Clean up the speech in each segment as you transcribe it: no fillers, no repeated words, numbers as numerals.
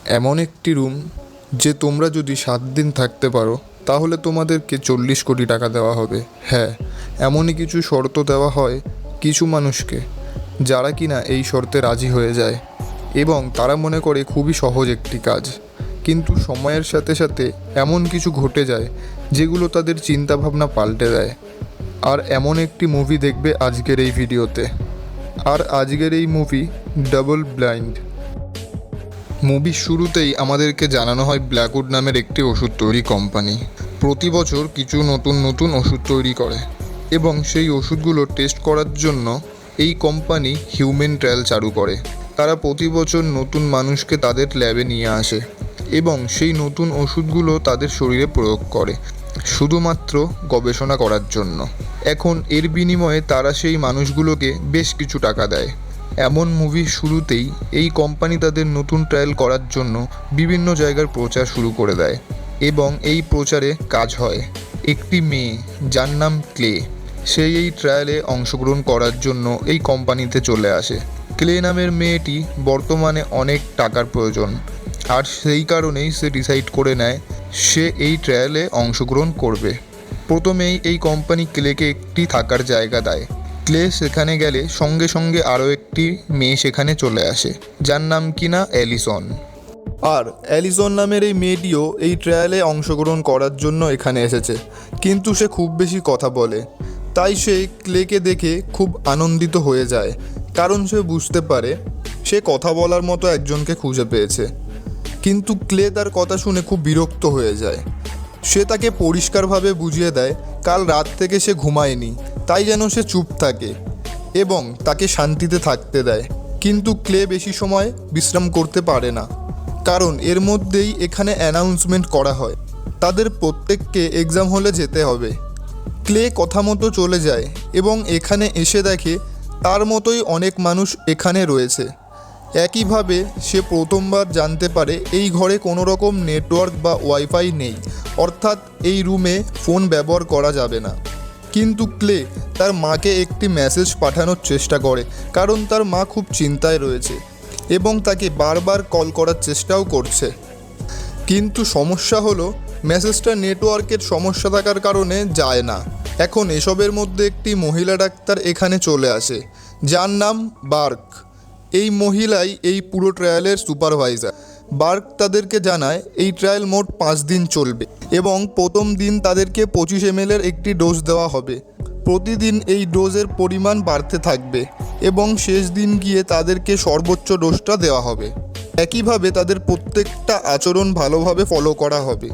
এমন একটি রুম যে তোমরা যদি 7 দিন থাকতে পারো তাহলে তোমাদেরকে 40 কোটি টাকা দেওয়া হবে। হ্যাঁ, এমনই কিছু শর্ত দেওয়া হয় কিছু মানুষকে, যারা কিনা এই শর্তে রাজি হয়ে যায় এবং তারা মনে করে খুবই সহজ একটি কাজ। কিন্তু সময়ের সাথে সাথে এমন কিছু ঘটে যায় যেগুলো তাদের চিন্তাভাবনা পাল্টে দেয়। আর এমন একটি মুভি দেখবে আজকের এই ভিডিওতে। আর আজকের এই মুভি ডাবল ব্লাইন্ড। মুভির শুরুতেই আমাদেরকে জানানো হয় ব্ল্যাকউড নামের একটি ওষুধ তৈরি কোম্পানি প্রতি বছর কিছু নতুন নতুন ওষুধ তৈরি করে এবং সেই ওষুধগুলো টেস্ট করার জন্য এই কোম্পানি হিউম্যান ট্রায়াল চালু করে। তারা প্রতি বছর নতুন মানুষকে তাদের ল্যাবে নিয়ে আসে এবং সেই নতুন ওষুধগুলো তাদের শরীরে প্রয়োগ করে শুধুমাত্র গবেষণা করার জন্য। এখন এর বিনিময়ে তারা সেই মানুষগুলোকে বেশ কিছু টাকা দেয়। এমন মুভির শুরুতেই এই কোম্পানি তাদের নতুন ট্রায়াল করার জন্য বিভিন্ন জায়গার প্রচার শুরু করে দেয় এবং এই প্রচারে কাজ হয় একটি মেয়ে যার নাম ক্লে। সেই এই ট্রায়ালে অংশগ্রহণ করার জন্য এই কোম্পানিতে চলে আসে। ক্লে নামের মেয়েটি বর্তমানে অনেক টাকার প্রয়োজন, আর সেই কারণেই সে ডিসাইড করে নেয় সে এই ট্রায়ালে অংশগ্রহণ করবে। প্রথমেই এই কোম্পানি ক্লেকে একটি থাকার জায়গা দেয়। ক্লে সেখানে গেলে সঙ্গে সঙ্গে আরও একটি মেয়ে সেখানে চলে আসে যার নাম কিনা অ্যালিসন। আর অ্যালিসন নামের এই মেয়েটিও এই ট্রায়ালে অংশগ্রহণ করার জন্য এখানে এসেছে, কিন্তু সে খুব বেশি কথা বলে। তাই সে ক্লেকে দেখে খুব আনন্দিত হয়ে যায়, কারণ সে বুঝতে পারে সে কথা বলার মতো একজনকে খুঁজে পেয়েছে। কিন্তু ক্লে তার কথা শুনে খুব বিরক্ত হয়ে যায়। সে তাকে পরিষ্কারভাবে বুঝিয়ে দেয় কাল রাত থেকে সে ঘুমায়নি, তাই যেন সে চুপ থাকে এবং তাকে শান্তিতে থাকতে দেয়। কিন্তু ক্লে বেশি সময় বিশ্রাম করতে পারে না, কারণ এর মধ্যেই এখানে অ্যানাউন্সমেন্ট করা হয় তাদের প্রত্যেককে এক্সাম হলে যেতে হবে। ক্লে কথা মতো চলে যায় এবং এখানে এসে দেখে তার মতোই অনেক মানুষ এখানে রয়েছে। একইভাবে সে প্রথমবার জানতে পারে এই ঘরে কোনো রকম নেটওয়ার্ক বা ওয়াইফাই নেই, অর্থাৎ এই রুমে ফোন ব্যবহার করা যাবে না। কিন্তু ক্লে তার মাকে একটি মেসেজ পাঠানোর চেষ্টা করে, কারণ তার মা খুব চিন্তায় রয়েছে এবং তাকে বারবার কল করার চেষ্টাও করছে। কিন্তু সমস্যা হলো মেসেজটা নেটওয়ার্কের সমস্যা থাকার কারণে যায় না। এখন এসবের মধ্যে একটি মহিলা ডাক্তার এখানে চলে আসে যার নাম বার্ক। এই মহিলাই এই পুরো ট্রায়ালের সুপারভাইজার। বার্ক তাদেরকে জানায় এই ট্রায়াল মোট 5 দিন চলবে এবং প্রথম দিন তাদেরকে 25 ml একটি ডোজ দেওয়া হবে। প্রতিদিন এই ডোজের পরিমাণ বাড়তে থাকবে এবং শেষ দিন গিয়ে তাদেরকে সর্বোচ্চ ডোজটা দেওয়া হবে। একইভাবে তাদের প্রত্যেকটা আচরণ ভালোভাবে ফলো করা হবে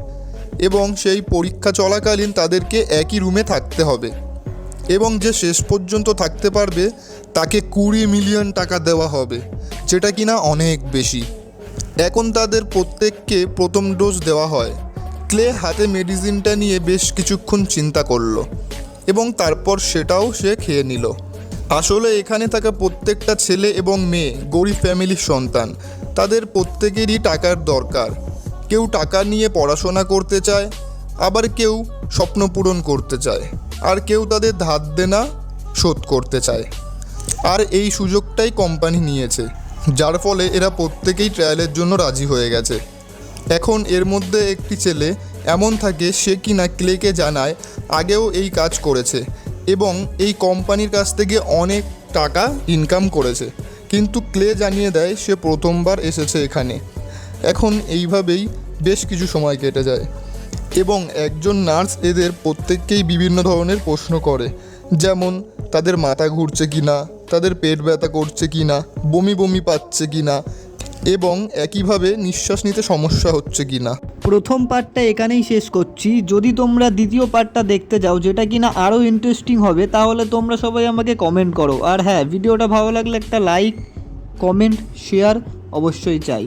এবং সেই পরীক্ষা চলাকালীন তাদেরকে একই রুমে থাকতে হবে এবং যে শেষ পর্যন্ত থাকতে পারবে তাকে 20 মিলিয়ন টাকা দেওয়া হবে, যেটা কিনা অনেক বেশি। এখন তাদের প্রত্যেককে প্রথম ডোজ দেওয়া হয়। ক্লে হাতে মেডিসিনটা নিয়ে বেশ কিছুক্ষণ চিন্তা করলো এবং তারপর সেটাও সে খেয়ে নিল। আসলে এখানে থাকা প্রত্যেকটা ছেলে এবং মেয়ে গরিব ফ্যামিলির সন্তান। তাদের প্রত্যেকেরই টাকার দরকার। কেউ টাকা নিয়ে পড়াশোনা করতে চায়, আবার কেউ স্বপ্ন পূরণ করতে চায়, আর কেউ তাদের ধার দেনা শোধ করতে চায়। আর এই সুযোগটাই কোম্পানি নিয়েছে, যার ফলে এরা প্রত্যেকেই ট্রায়ালের জন্য রাজি হয়ে গেছে। এখন এর মধ্যে একটি ছেলে এমন থাকে সে কিনা ক্লেকে জানায় আগেও এই কাজ করেছে এবং এই কোম্পানির কাছ থেকে অনেক টাকা ইনকাম করেছে, কিন্তু ক্লে জানিয়ে দেয় সে প্রথমবার এসেছে এখানে। এখন এইভাবেই বেশ কিছু সময় কেটে যায় এবং একজন নার্স এদের প্রত্যেককেই বিভিন্ন ধরনের প্রশ্ন করে, যেমন তাদের মাথা ঘুরছে কিনা, তাদের পেট ব্যথা করছে কিনা, বমি বমি পাচ্ছে কিনা এবং একইভাবে নিঃশ্বাস নিতে সমস্যা হচ্ছে কিনা। প্রথম পার্টটা এখানেই শেষ করছি। যদি তোমরা দ্বিতীয় পার্টটা দেখতে যাও, যেটা কিনা আরও ইন্টারেস্টিং হবে, তাহলে তোমরা সবাই আমাকে কমেন্ট করো। আর হ্যাঁ, ভিডিওটা ভালো লাগলে একটা লাইক, কমেন্ট, শেয়ার অবশ্যই চাই।